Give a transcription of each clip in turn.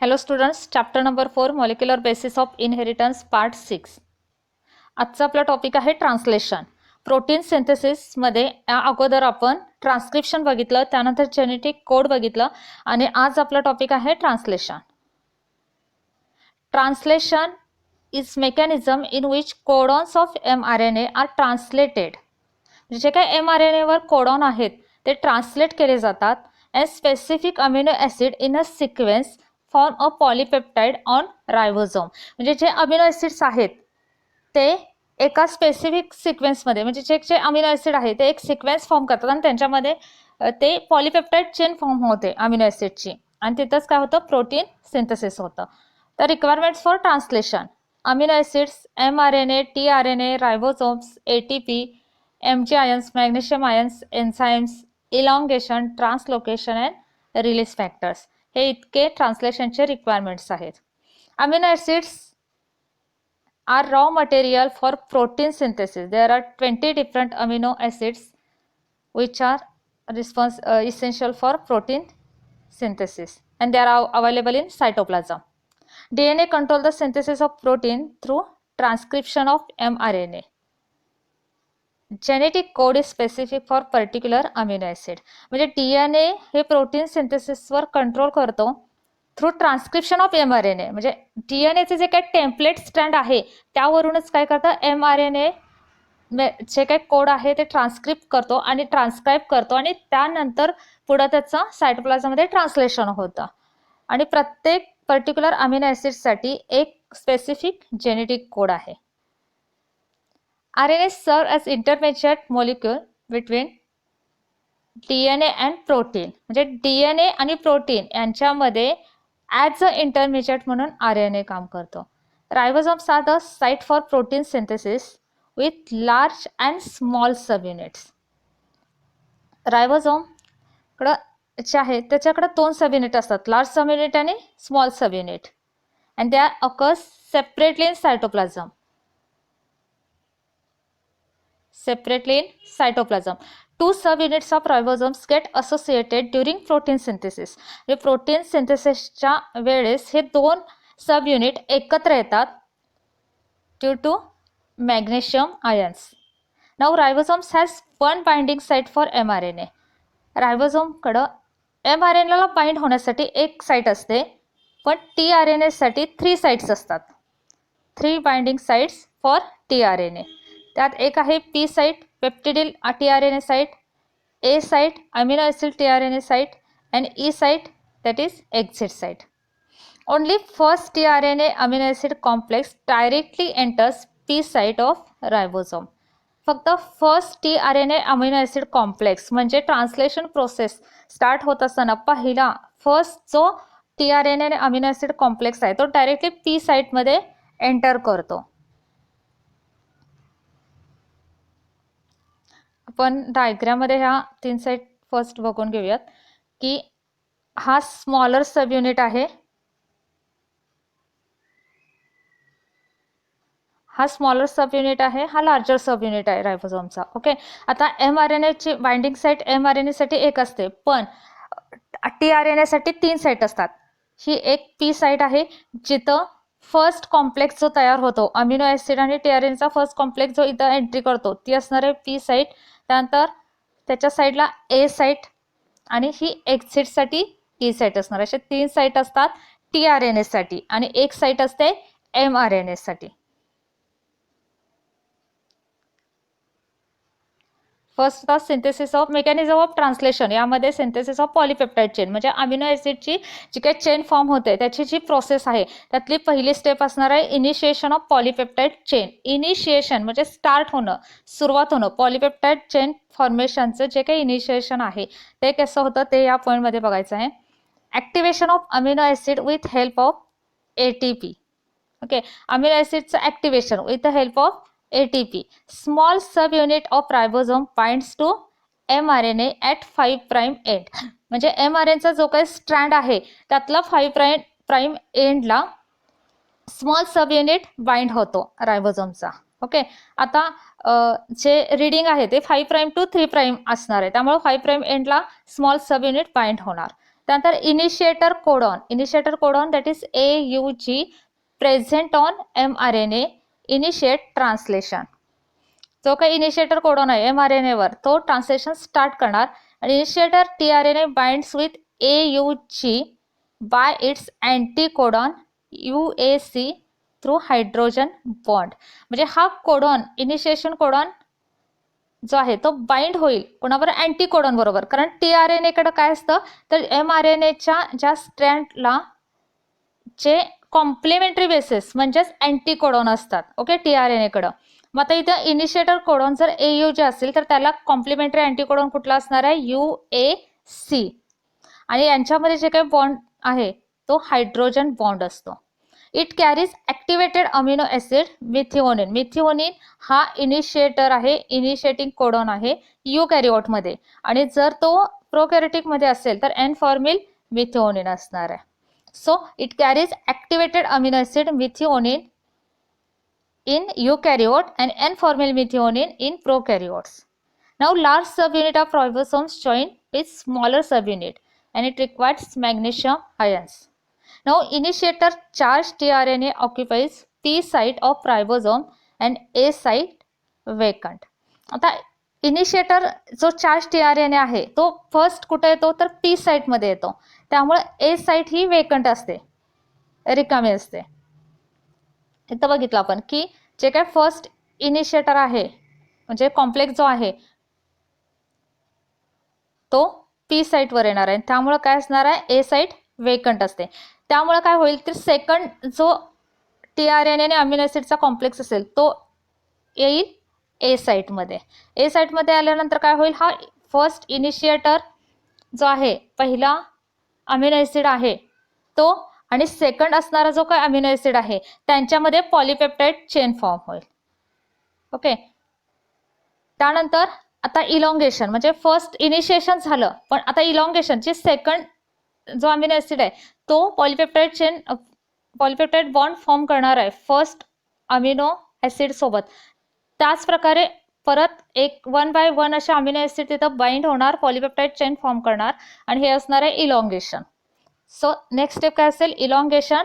Hello students, chapter number 4 molecular basis of inheritance part 6. आजचा आपला topic आहे translation. Protein सिंथेसिसमध्ये या अगोदर आपण ट्रान्सक्रिप्शन बघितलं, त्यानंतर जेनेटिक कोड बघितलं आणि आज आपला टॉपिक आहे translation. Translation is mechanism in which codons of mRNA are translated. जे काही mRNA वर कोडॉन आहेत ते ट्रान्सलेट केले जातात and specific amino acid in a sequence form a polypeptide on ribosome. म्हणजे जे अमिनो ॲसिड्स आहेत ते एका स्पेसिफिक सिक्वेन्समध्ये, म्हणजे जे अमिनो ॲसिड आहे ते एक सिक्वेन्स फॉर्म करतात आणि त्यांच्यामध्ये ते पॉलिपेप्टाइड चेन फॉर्म होते अमिनो ॲसिडची आणि तिथंच काय होतं, प्रोटीन सिंथेसिस होतं. तर requirements for translation: amino acids, mRNA, tRNA, ribosomes, ATP, Mg ions, magnesium ions, enzymes, elongation, translocation and release factors. हे इतके ट्रान्सलेशनचे रिक्वायरमेंट्स आहेत. Amino acids are raw material for protein synthesis. There are 20 different amino acids which are essential for protein synthesis and they are available in cytoplasm. DNA control the synthesis of protein through transcription of mRNA. Genetic code is specific for particular amino acid. म्हणजे DNA हे protein सिंथेसिसवर control करतो through transcription of mRNA. म्हणजे DNAचे जे काही template strand आहे त्यावरूनच काय करतं, mRNA जे काही कोड आहे ते ट्रान्सक्रिप्ट करतो आणि ट्रान्सक्राईब करतो आणि त्यानंतर पुढं त्याचं सायटोप्लाझममध्ये ट्रान्सलेशन होतं. आणि प्रत्येक पर्टिक्युलर अमिनो ॲसिडसाठी एक स्पेसिफिक जेनेटिक कोड आहे. RNA serve as intermediate molecule between DNA and protein. म्हणजे DNA आणि प्रोटीन यांच्यामध्ये ॲज अ इंटरमिजिएट म्हणून RNA काम करतो. Ribosomes are the site for protein synthesis with large and small subunits. रायबोझोमकडं जे आहे त्याच्याकडे 2 सब युनिट असतात, लार्ज सब युनिट आणि small subunit, and they are occurs separately in cytoplasm. Separately in cytoplasm. 2 subunits of ribosomes get associated during protein synthesis. म्हणजे protein सिंथेसिसच्या वेळेस हे 2 सब युनिट एकत्र येतात due to magnesium ions. Now ribosomes has 1 binding site for mRNA. रायबोसोमकडं mRNA ला bind होण्यासाठी एक साइट असते, पण tRNA साठी 3 साइट्स असतात. 3 बाइंडिंग साइट्स फॉर tRNA. त्यात एक आहे P site, peptidyl tRNA site, A site, amino acid tRNA site, and E site, that is exit site. Only first tRNA amino acid complex directly enters P site of ribosome. फक्त first tRNA amino acid complex म्हणजे translation process start होत असताना पहिला first जो tRNA amino acid complex आहे तो directly P साइटमध्ये enter करतो. आपण डायग्राममध्ये ह्या 3 साइट फर्स्ट बघून घेऊयात की हा स्मॉलर सब युनिट आहे, हा स्मॉलर सब युनिट आहे, हा लार्जर सब युनिट आहे रायबोझोमचा. ओके, आता mRNA ची बाइंडिंग साइट mRNA साठी एक असते, पण tRNA साठी 3 साइट असतात. ही एक P साइट आहे जिथं फर्स्ट कॉम्प्लेक्स जो तयार होतो अमिनो ॲसिड आणि tRNAचा फर्स्ट कॉम्प्लेक्स जो इथं एंट्री करतो ती असणार आहे P साइट. त्यानंतर त्याच्या साईडला A साइट आणि ही एक्झिटसाठी T साइट असणार. असे 3 साइट असतात tRNA साठी आणि एक साइट असते mRNA साठी. First the synthesis of mechanism of translation. यामध्ये सिंथेसिस ऑफ पॉलिपेप्टाइड चेन म्हणजे अमिनो ॲसिडची जी काही चेन फॉर्म होते त्याची जी प्रोसेस आहे त्यातली पहिली स्टेप असणार आहे initiation of polypeptide chain. Initiation म्हणजे स्टार्ट होणं, सुरुवात होणं. पॉलिपेप्टाइड चेन फॉर्मेशनचं जे काही इनिशिएशन आहे ते कसं होतं ते या पॉईंटमध्ये बघायचं आहे. Activation of amino acid with help of ATP. Okay, amino ॲसिडचं activation with the help of ATP. Small subunit of ribosome binds to mRNA at 5 prime end. म्हणजे mRNAचा जो काही स्ट्रँड आहे त्यातला 5 प्राइम एंडला स्मॉल सब युनिट बाइंड होतो रायबोझोमचा. Okay, आता जे रीडिंग आहे ते 5 प्राइम टू 3 प्राइम असणार आहे, त्यामुळे 5 प्राइम एंडला स्मॉल सब युनिट बाइंड होणार. त्यानंतर initiator codon that is AUG present on mRNA initiate translation. जो काही इनिशिएटर कोडॉन आहे mRNA वर तो ट्रान्सलेशन स्टार्ट करणार आणि initiator tRNA binds with AUG by its anticodon UAC through hydrogen bond. म्हणजे हा कोडॉन इनिशिएशन कोडॉन जो आहे तो बाइंड होईल कोणावर अँटीकोडॉन बरोबर. कारण tRNA कडे काय असतं तर mRNAच्या ज्या स्ट्रँडला जे कॉम्प्लिमेंटरी बेसिस म्हणजेच अँटीकोडॉन असतात ओके tRNA कडं. मग आता इथं इनिशिएटर कोडॉन जर AUG असेल तर त्याला कॉम्प्लिमेंटरी अँटीकोडॉन कुठला असणार आहे UAC. आणि यांच्यामध्ये जे काही बॉन्ड आहे तो हायड्रोजन बॉन्ड असतो. It carries activated amino acid methionine. Methionine हा इनिशिएटर आहे, इनिशिएटिंग कोडॉन आहे युकॅरिओटमध्ये. आणि जर तो प्रोकॅरियोटिकमध्ये असेल तर एन फॉर्मिल मिथिओनिन असणार आहे. So it carries activated amino acid methionine in eukaryote and N-formyl methionine in prokaryotes. Now large subunit of ribosomes join with smaller subunit and it requires magnesium ions. Now initiator charged tRNA occupies P site of ribosome and A site vacant. आता initiator जो charge tRNA आहे तो first कुठे येतो तर P site मध्ये येतो. त्यामुळे A साइट ही वेकंट असते, रिकामी असते. इथं बघितलं आपण की जे काय फर्स्ट इनिशिएटर आहे म्हणजे कॉम्प्लेक्स जो आहे तो P साइट वर येणार आहे. त्यामुळे काय असणार आहे A साइट वेकंट असते. त्यामुळे काय होईल तर सेकंड जो tRNA आणि अमिनो ॲसिडचा कॉम्प्लेक्स असेल तो येईल A साइट मध्ये. A साइट मध्ये आल्यानंतर काय होईल हा फर्स्ट इनिशिएटर जो आहे पहिला अमिनो ॲसिड आहे तो आणि सेकंड असणारा जो काही अमिनो ॲसिड आहे त्यांच्यामध्ये पॉलिपेप्टाइड चेन फॉर्म होईल ओके. त्यानंतर आता इलॉंगेशन म्हणजे फर्स्ट इनिशिएशन झालं पण आता इलॉंगेशनची सेकंड जो अमिनो ॲसिड आहे तो पॉलिपेप्टाइड बॉन्ड फॉर्म करणार आहे फर्स्ट अमिनो ॲसिड सोबत. त्याच प्रकारे परत एक 1 बाय 1 अशा अमिनो ॲसिड तिथं बाइंड होणार, पॉलिपेप्टाइड चेन फॉर्म करणार आणि हे असणार आहे इलॉंगेशन. सो नेक्स्ट स्टेप काय असेल elongation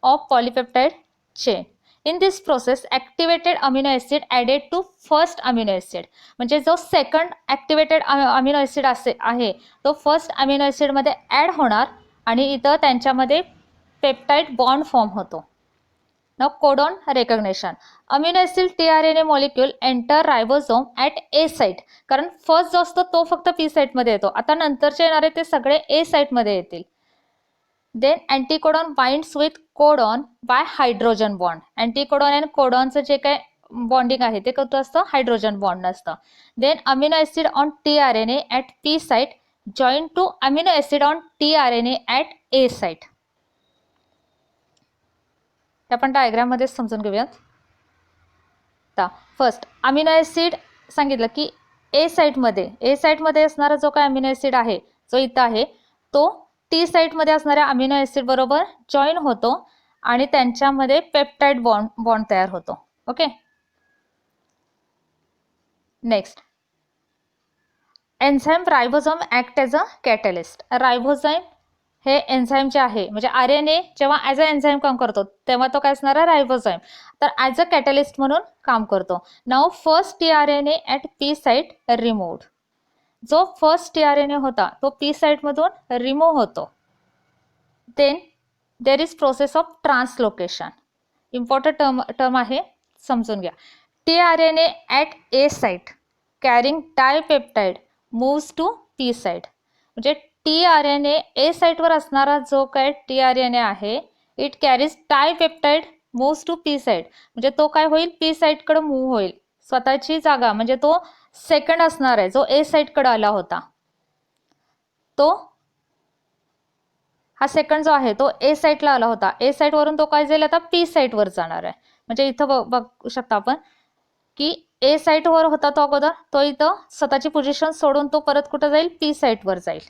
of polypeptide chain. In this process activated amino acid added to first amino acid. म्हणजे जो सेकंड ॲक्टिवेटेड अमिनो ॲसिड आहे तो फर्स्ट अमिनो ॲसिडमध्ये ॲड होणार आणि इथं त्यांच्यामध्ये पेप्टाइड बॉन्ड फॉर्म होतो. Now codon recognition. Amino acid tRNA molecule enter ribosome at A site. कारण फर्स्ट जो असतो तो फक्त P साइटमध्ये येतो, आता नंतरचे येणारे ते सगळे A साइटमध्ये येतील. Then anticodon binds with codon by hydrogen bond. Anticodon आणि कोडॉनचं जे काय बॉन्डिंग आहे ते कसं असतं हायड्रोजन बॉन्ड असतं. Then amino acid on tRNA at P site join to amino acid on tRNA at A site. आपण डायग्राम मध्ये समजून घेऊयात. आता फर्स्ट अमिनो ॲसिड सांगितलं की A साइटमध्ये असणारा जो काय अमिनो ॲसिड आहे जो इथं आहे तो T साइटमध्ये असणाऱ्या अमिनो ॲसिड बरोबर जॉईन होतो आणि त्यांच्यामध्ये पेप्टाइड बॉन्ड तयार होतो okay. Next enzyme ribosome act as a catalyst. Ribosome हे एन्झाईम जे आहे म्हणजे RNA जेव्हा ॲज अ एन्झाईम काम करतो तेव्हा तो काय असणार आहे रायबोसोम तर ॲज अ कॅटलिस्ट म्हणून काम करतो. Now first tRNA at P site removed. जो फर्स्ट tRNA होता तो P साइटमधून रिमूव्ह होतो. Then there is process of translocation. Important term आहे समजून घ्या. tRNA at A site carrying dipeptide moves to P site. म्हणजे tRNA A साइटवर असणारा जो काय tRNA आहे it carries dipeptide moves to P site. म्हणजे तो काय होईल P साइटकडे मूव्ह होईल स्वतःची जागा. म्हणजे तो सेकंड असणार आहे जो A साइटकडे आला होता तो हा सेकंड जो आहे तो A साइटला आला होता. A साइटवरून तो काय जाईल आता P साइटवर जाणार आहे. म्हणजे इथं बघू शकता आपण की A साइटवर होता तो अगोदर तो इथं स्वतःची पोझिशन सोडून तो परत कुठं जाईल P साइटवर जाईल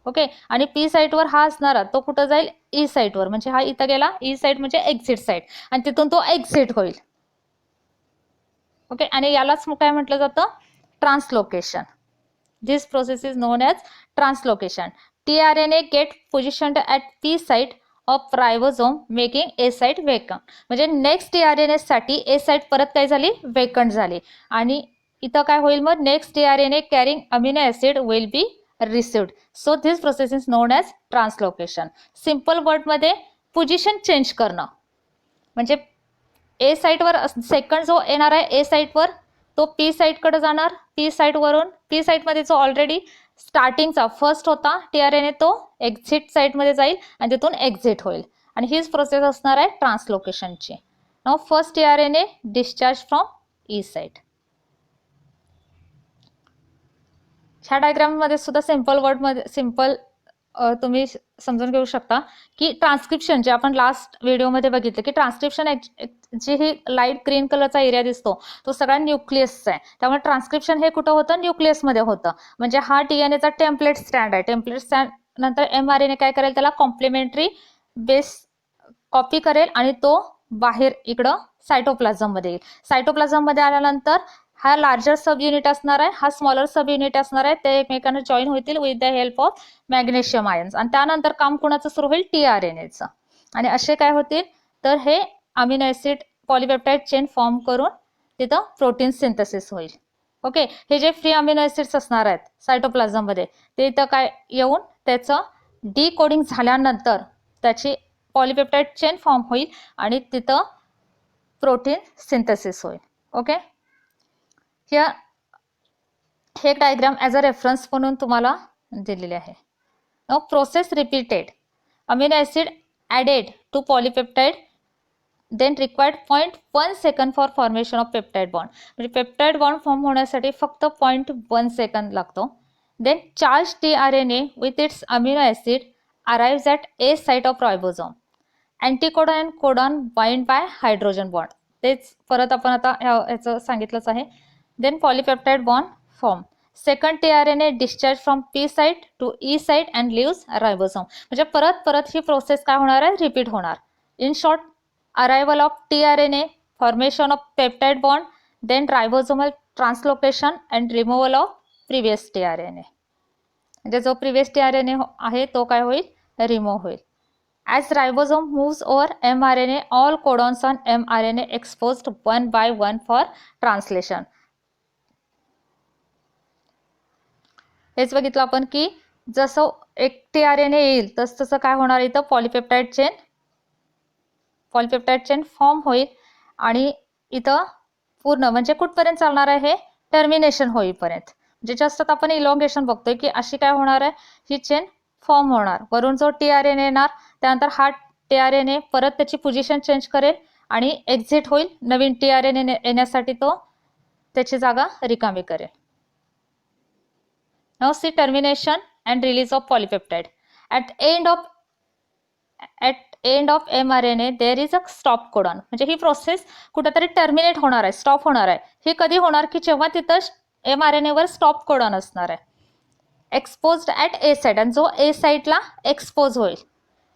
ओके. आणि P साइटवर हा असणारा तो कुठं जाईल E साइटवर. म्हणजे हा इथं गेला E साइट म्हणजे एक्झिट साइट आणि तिथून तो एक्झिट होईल ओके. आणि यालाच काय म्हटलं जातं translocation. This process is known as translocation. tRNA get positioned at P site of ribosome making A site vacant. म्हणजे नेक्स्ट tRNA साठी A साइट परत काय झाली, वेकंट झाली आणि इथं काय होईल मग next tRNA carrying amino acid will be received. So this process is known as translocation. Simple वर्डमध्ये पोझिशन चेंज करणं म्हणजे ए साईटवर सेकंड जो येणार आहे ए साईटवर तो पी साईटकडे जाणार, पी साईटवरून पी साईटमध्ये जो ऑलरेडी स्टार्टिंगचा फर्स्ट होता tRNA तो एक्झिट साईटमध्ये जाईल आणि तिथून एक्झिट होईल आणि हीच प्रोसेस असणार आहे ट्रान्सलोकेशनची. Now first tRNA discharge from E site. ह्या डायग्राममध्ये सुद्धा सिंपल वर्डमध्ये सिंपल तुम्ही समजून घेऊ शकता की ट्रान्सक्रिप्शन जे आपण लास्ट व्हिडिओमध्ये बघितलं की ट्रान्सक्रिप्शन जी ही लाईट ग्रीन कलरचा एरिया दिसतो तो सगळा न्यूक्लियसचा आहे. त्यामुळे ट्रान्सक्रिप्शन हे कुठं होतं, न्यूक्लियसमध्ये होतं. म्हणजे हा डीएनएचा टेम्पलेट स्टँड आहे. टेम्पलेट स्टँड नंतर mRNA काय करेल, त्याला कॉम्प्लिमेंटरी बेस कॉपी करेल आणि तो बाहेर इकडं सायटोप्लाझममध्ये येईल. सायटोप्लाझममध्ये आल्यानंतर हा लार्जर सब युनिट असणार आहे, हा स्मॉलर सब युनिट असणार आहे. ते एकमेकांना जॉईन होतील with the help of magnesium ions आणि त्यानंतर काम कोणाचं सुरू होईल, tRNAचं. आणि असे काय होतील तर हे amino acid polypeptide chain form करून तिथं प्रोटीन सिंथेसिस होईल. ओके, हे जे फ्री अमिनो ऍसिड्स असणार आहेत सायटोप्लाझममध्ये ते इथं काय येऊन त्याचं डिकोडिंग झाल्यानंतर त्याची पॉलिपेप्टाइड चेन फॉर्म होईल आणि तिथं प्रोटीन सिंथेसिस होईल. ओके, हे एक डायग्राम ॲज अ रेफरन्स म्हणून तुम्हाला दिलेले आहे. Now process repeated, amino acid added to polypeptide then required 0.1 second for formation of peptide bond. म्हणजे पेप्टाइड बॉन्ड फॉर्म होण्यासाठी फक्त 0.1 सेकंद लागतो. Then charge tRNA with its amino acid arrives at A site of ribosome. Anticodon and codon bind by hydrogen bond. तेच परत आपण आता ह्याचं सांगितलंच आहे. Then polypeptide bond form. Second tRNA discharge from P site to E site and leaves ribosome. म्हणजे परत ही process काय होणार आहे, रिपीट होणार. In short, arrival of tRNA, formation of peptide bond, then ribosomal translocation and removal of previous tRNA. म्हणजे जो previous tRNA आहे तो काय होईल, रिमूव्ह होईल. As ribosome moves over mRNA, all codons on mRNA exposed one by one for translation. हेच बघितलं आपण की जसं एक tRNA येईल तसं काय होणार, इथं पॉलिपेप्टाइड चेन फॉर्म होईल आणि इथं पूर्ण म्हणजे कुठपर्यंत चालणार आहे, हे टर्मिनेशन होईपर्यंत. म्हणजे जस्ट आपण इलॉंगेशन बघतोय की अशी काय होणार आहे, ही चेन फॉर्म होणार. वरून जो tRNA येणार त्यानंतर हा tRNA परत त्याची पोझिशन चेंज करेल आणि एक्झिट होईल. नवीन tRNA येण्यासाठी तो त्याची जागा रिकामी करेल. Now see termination and release of polypeptide. At end of mRNA there is a stop codon. म्हणजे ही प्रोसेस कुठेतरी टर्मिनेट होणार आहे, स्टॉप होणार आहे. हे कधी होणार की जेव्हा तिथं mRNA वर स्टॉप कोडॉन असणार आहे. एक्सपोज्ड ॲट ए साइट आणि जो ए साइटला एक्सपोज होईल.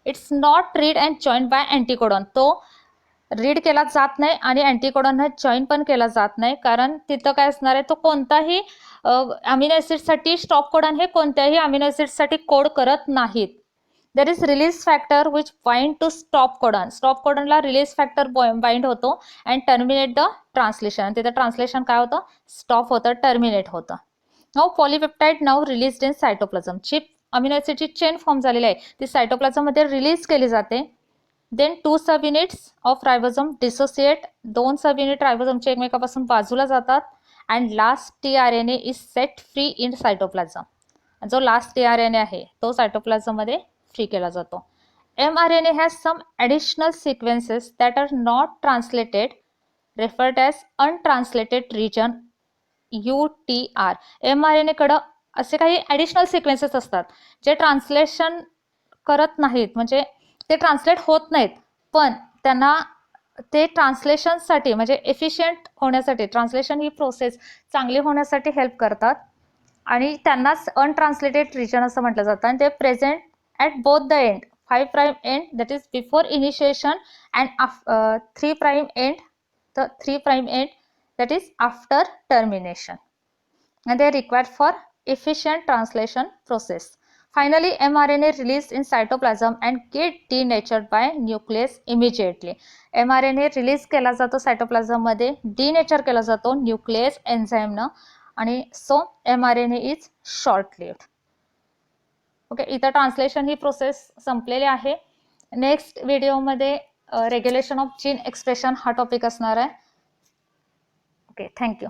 It's not read and join by anticodon. तो रीड केला जात नाही आणि अँटीकोडॉनला जॉईन पण केला जात नाही, कारण तिथं काय असणार आहे, तो कोणताही अमिनो ॲसिडसाठी स्टॉप कोडॉन हे कोणत्याही अमिनो ॲसिडसाठी कोड करत नाहीत. There is release factor which bind to stop codon. Stop कोडॉनला रिलीज फॅक्टर बाइंड होतो अँड टर्मिनेट द ट्रान्सलेशन. तिथं ट्रान्सलेशन काय होतं, स्टॉप होतं, टर्मिनेट होतं. Now polypeptide now release in cytoplasm. जी अमिनो ॲसिडची चेन फॉर्म झालेली आहे ती सायटोप्लाझममध्ये रिलीज केली जाते. Then 2 sub units of ribosome dissociate. 2 sub unit रायबोसोमचे एकमेकापासून बाजूला जातात and last tRNA is set free in cytoplasm. जो लास्ट tRNA आहे तो सायटोप्लाझममध्ये फ्री केला जातो. mRNA has some additional sequences that are not translated, referred as untranslated region UTR. mRNA कडं असे काही ॲडिशनल सिक्वेन्सेस असतात जे ट्रान्सलेशन करत नाहीत, म्हणजे ते ट्रान्सलेट होत नाहीत, पण त्यांना ते ट्रान्सलेशनसाठी म्हणजे एफिशियंट होण्यासाठी, ट्रान्सलेशन ही प्रोसेस चांगली होण्यासाठी हेल्प करतात आणि त्यांनाच अनट्रान्सलेटेड रिजन असं म्हटलं जातं. आणि ते present at both the end, 5 prime end that is before initiation and 3 prime end, the 3 prime end that is after termination, and they are required for efficient translation process. Finally, mRNA released in cytoplasm and get denatured by nucleus immediately. mRNA release केला जातो cytoplasm मध्ये, denature केला जातो nucleus एन्झाईमनं, आणि so mRNA is short lived. Okay, इथं translation ही process संपलेली आहे. Next व्हिडिओमध्ये रेग्युलेशन ऑफ जीन एक्सप्रेशन हा टॉपिक असणार आहे. Okay, thank you.